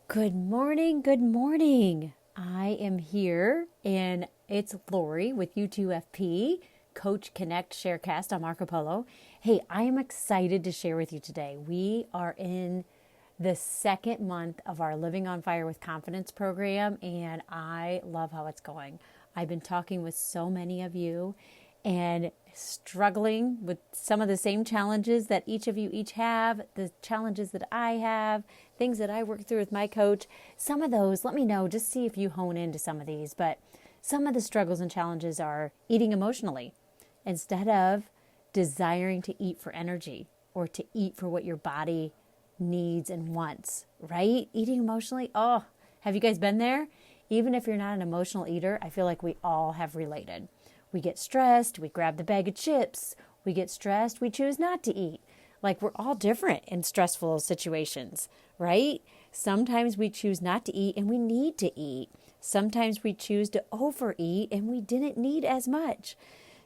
Good morning. Good morning. I am here and it's Lori with U2FP, Coach Connect Sharecast on Marco Polo. Hey, I am excited to share with you today. We are in the second month of our Living on Fire with Confidence program, and I love how it's going. I've been talking with so many of you and struggling with some of the same challenges that each of you each have, the challenges that I have, things that I work through with my coach. Some of those, let me know, just see if you hone into some of these. But some of the struggles and challenges are eating emotionally instead of desiring to eat for energy or to eat for what your body needs and wants, right? Eating emotionally. Oh, have you guys been there? Even if you're not an emotional eater, I feel like we all have related. We get stressed, we grab the bag of chips. We get stressed, we choose not to eat. Like, we're all different in stressful situations, right? Sometimes we choose not to eat and we need to eat. Sometimes we choose to overeat and we didn't need as much.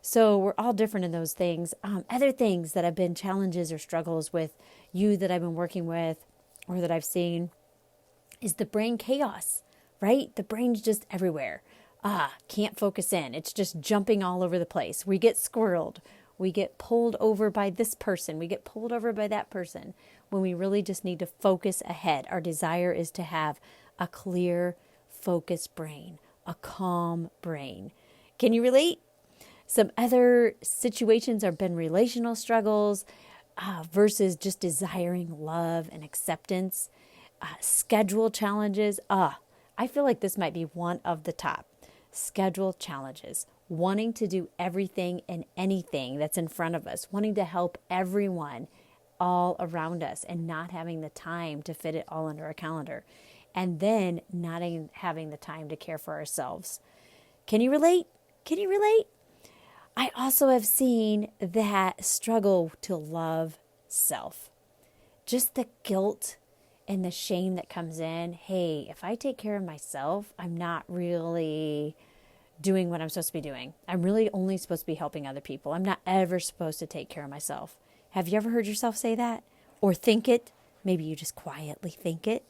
So we're all different in those things. Other things that have been challenges or struggles with you that I've been working with or that I've seen is the brain chaos, right? The brain's just everywhere. Can't focus in. It's just jumping all over the place. We get squirreled. We get pulled over by this person. We get pulled over by that person when we really just need to focus ahead. Our desire is to have a clear, focused brain, a calm brain. Can you relate? Some other situations have been relational struggles versus just desiring love and acceptance. Schedule challenges. I feel like this might be one of the top. Schedule challenges. Wanting to do everything and anything that's in front of us. Wanting to help everyone all around us and not having the time to fit it all into our calendar. And then not having the time to care for ourselves. Can you relate? Can you relate? I also have seen that struggle to love self. Just the guilt and the shame that comes in. Hey, if I take care of myself, I'm not really doing what I'm supposed to be doing. I'm really only supposed to be helping other people. I'm not ever supposed to take care of myself. Have you ever heard yourself say that? Or think it? Maybe you just quietly think it.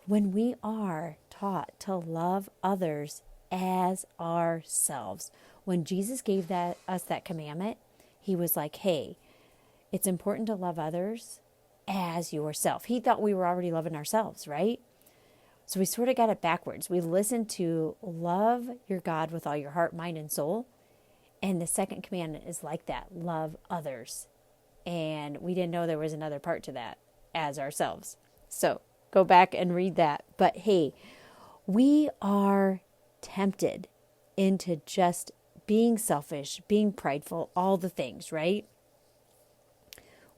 When we are taught to love others as ourselves, when Jesus gave us that commandment, he was like, hey, it's important to love others as yourself. He thought we were already loving ourselves, right? So we sort of got it backwards. We listened to love your God with all your heart, mind, and soul. And the second commandment is like that, love others. And we didn't know there was another part to that, as ourselves. So go back and read that. But hey, we are tempted into just being selfish, being prideful, all the things, right?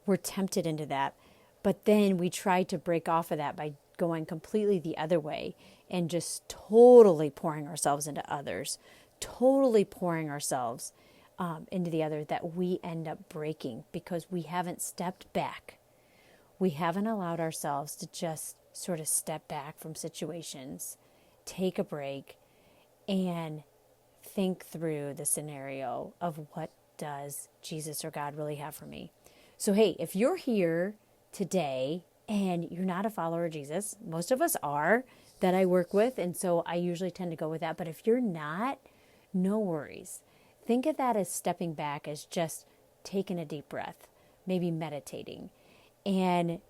We're tempted into that. But then we try to break off of that by going completely the other way and just totally pouring ourselves into others, totally pouring ourselves into the other, that we end up breaking because we haven't stepped back. We haven't allowed ourselves to just sort of step back from situations, take a break, and think through the scenario of what does Jesus or God really have for me. So, hey, if you're here today and you're not a follower of Jesus, most of us are that I work with, and so I usually tend to go with that. But if you're not, no worries. Think of that as stepping back, as just taking a deep breath, maybe meditating, and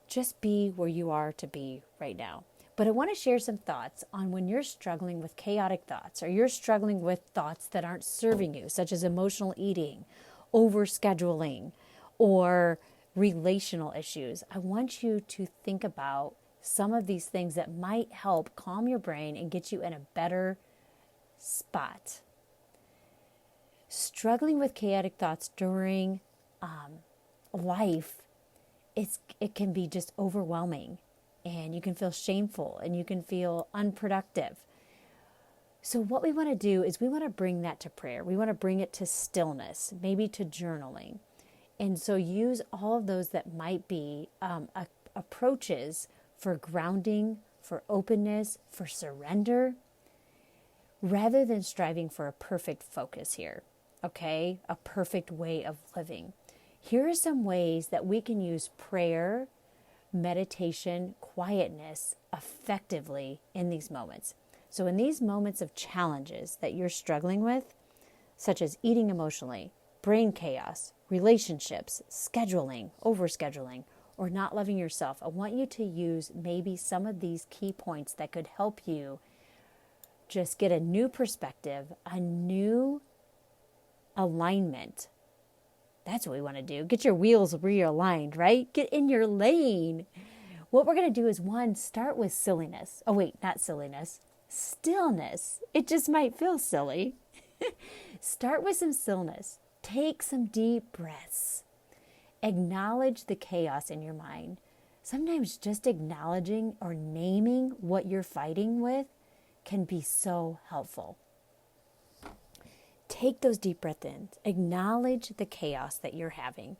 just be where you are to be right now. But I want to share some thoughts on when you're struggling with chaotic thoughts or you're struggling with thoughts that aren't serving you, such as emotional eating, overscheduling, or relational issues. I want you to think about some of these things that might help calm your brain and get you in a better spot. Struggling with chaotic thoughts during life, it can be just overwhelming, and you can feel shameful and you can feel unproductive. So what we want to do is we want to bring that to prayer. We want to bring it to stillness, maybe to journaling. And so use all of those that might be approaches for grounding, for openness, for surrender, rather than striving for a perfect focus here, okay? A perfect way of living. Here are some ways that we can use prayer meditation, quietness effectively in these moments. So in these moments of challenges that you're struggling with, such as eating emotionally, brain chaos, relationships, scheduling, overscheduling, or not loving yourself, I want you to use maybe some of these key points that could help you just get a new perspective, a new alignment. That's what we want to do. Get your wheels realigned, right? Get in your lane. What we're going to do is start with silliness. Oh, wait, not silliness. Stillness. It just might feel silly. Start with some stillness. Take some deep breaths. Acknowledge the chaos in your mind. Sometimes just acknowledging or naming what you're fighting with can be so helpful. Take those deep breaths in. Acknowledge the chaos that you're having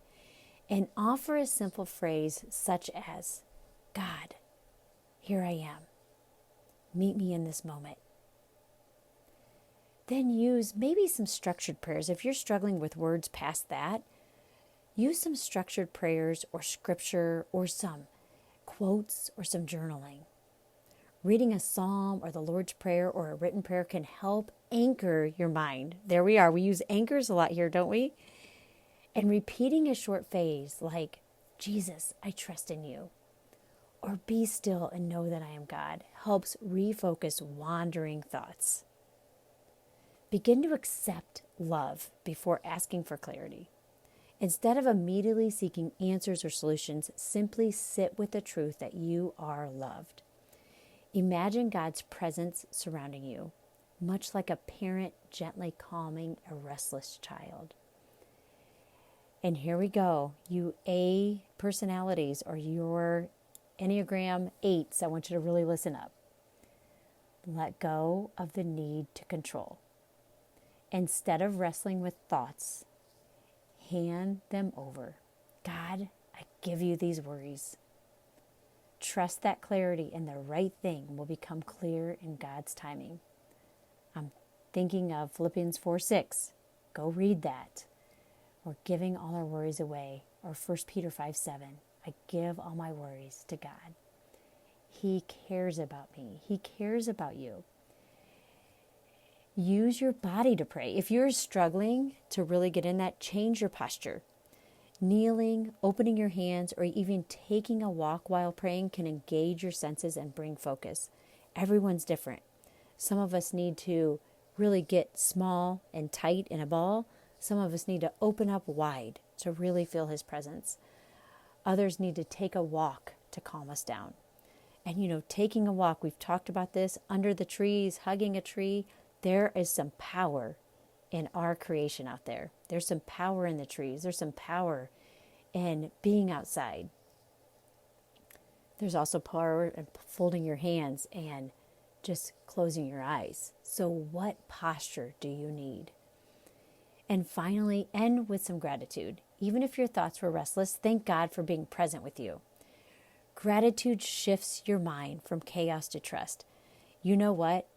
and offer a simple phrase such as, God, here I am. Meet me in this moment. Then use maybe some structured prayers. If you're struggling with words past that, use some structured prayers or scripture or some quotes or some journaling. Reading a psalm or the Lord's Prayer or a written prayer can help anchor your mind. There we are. We use anchors a lot here, don't we? And repeating a short phrase like, Jesus, I trust in you, or be still and know that I am God, helps refocus wandering thoughts. Begin to accept love before asking for clarity. Instead of immediately seeking answers or solutions, simply sit with the truth that you are loved. Imagine God's presence surrounding you, much like a parent gently calming a restless child. And here we go. You A personalities or your Enneagram 8s, I want you to really listen up. Let go of the need to control. Instead of wrestling with thoughts, hand them over. God, I give you these worries. Trust that clarity and the right thing will become clear in God's timing. I'm thinking of Philippians 4:6. Go read that. Or giving all our worries away. Or 1 Peter 5:7. I give all my worries to God. He cares about me. He cares about you. Use your body to pray. If you're struggling to really get in that, change your posture. Kneeling, opening your hands, or even taking a walk while praying can engage your senses and bring focus. Everyone's different. Some of us need to really get small and tight in a ball. Some of us need to open up wide to really feel His presence. Others need to take a walk to calm us down. And taking a walk, we've talked about this, under the trees, hugging a tree. There is some power in our creation out there. There's some power in the trees. There's some power in being outside. There's also power in folding your hands and just closing your eyes. So what posture do you need? And finally, end with some gratitude. Even if your thoughts were restless, thank God for being present with you. Gratitude shifts your mind from chaos to trust. You know what?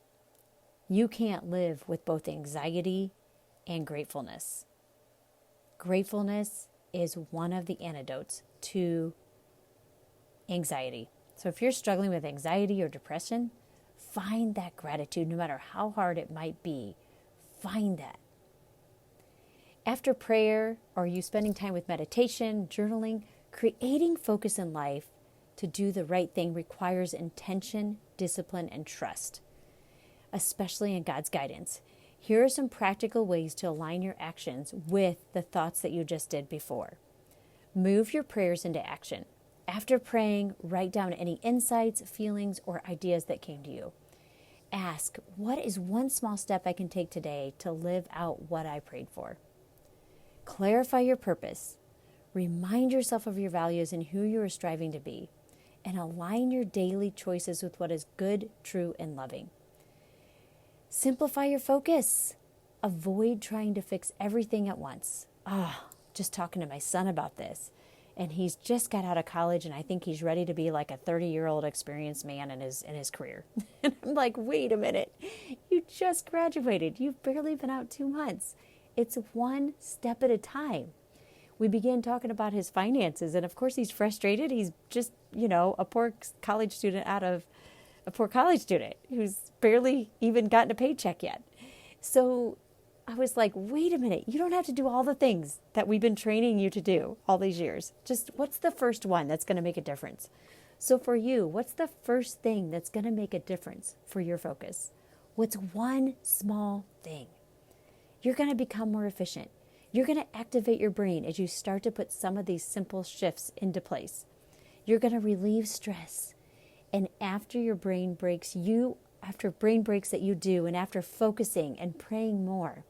You can't live with both anxiety and gratefulness. Gratefulness is one of the antidotes to anxiety. So if you're struggling with anxiety or depression, find that gratitude no matter how hard it might be. Find that. After prayer or you spending time with meditation, journaling, creating focus in life to do the right thing requires intention, discipline, and trust, especially in God's guidance. Here are some practical ways to align your actions with the thoughts that you just did before. Move your prayers into action. After praying, write down any insights, feelings, or ideas that came to you. Ask, what is one small step I can take today to live out what I prayed for? Clarify your purpose. Remind yourself of your values and who you are striving to be. And align your daily choices with what is good, true, and loving. Simplify your focus. Avoid trying to fix everything at once. Just talking to my son about this. And he's just got out of college, and I think he's ready to be like a 30-year-old experienced man in his career. And I'm like, wait a minute. You just graduated. You've barely been out 2 months. It's one step at a time. We began talking about his finances, and of course he's frustrated. He's just a poor college student out of a poor college student who's barely even gotten a paycheck yet. So I was like, wait a minute, you don't have to do all the things that we've been training you to do all these years. Just what's the first one that's going to make a difference? So for you, what's the first thing that's going to make a difference for your focus? What's one small thing? You're going to become more efficient. You're going to activate your brain as you start to put some of these simple shifts into place. You're going to relieve stress. And after brain breaks that you do, and after focusing and praying more,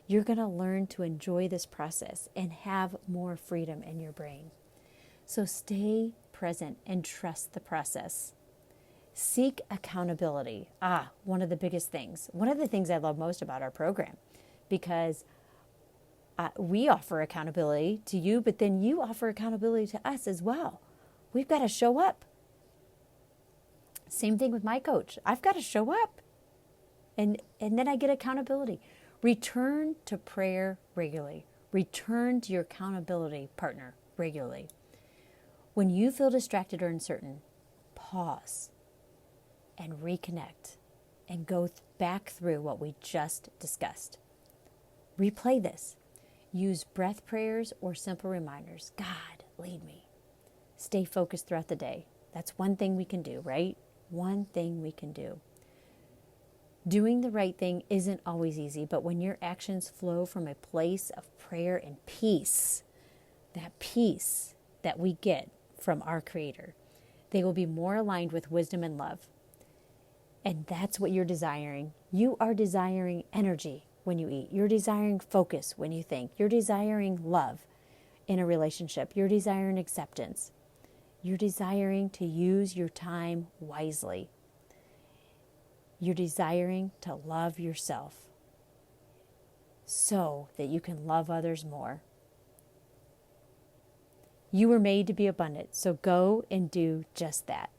you're going to learn to enjoy this process and have more freedom in your brain. So stay present and trust the process. Seek accountability. One of the biggest things. One of the things I love most about our program, because we offer accountability to you, but then you offer accountability to us as well. We've got to show up. Same thing with my coach. I've got to show up. And then I get accountability. Return to prayer regularly. Return to your accountability partner regularly. When you feel distracted or uncertain, pause and reconnect and go back through what we just discussed. Replay this. Use breath prayers or simple reminders. God, lead me. Stay focused throughout the day. That's one thing we can do, right? One thing we can do. Doing the right thing isn't always easy, but when your actions flow from a place of prayer and peace, that peace that we get from our Creator, they will be more aligned with wisdom and love. And that's what you're desiring. You are desiring energy when you eat. You're desiring focus when you think. You're desiring love in a relationship. You're desiring acceptance. You're desiring to use your time wisely. You're desiring to love yourself so that you can love others more. You were made to be abundant, so go and do just that.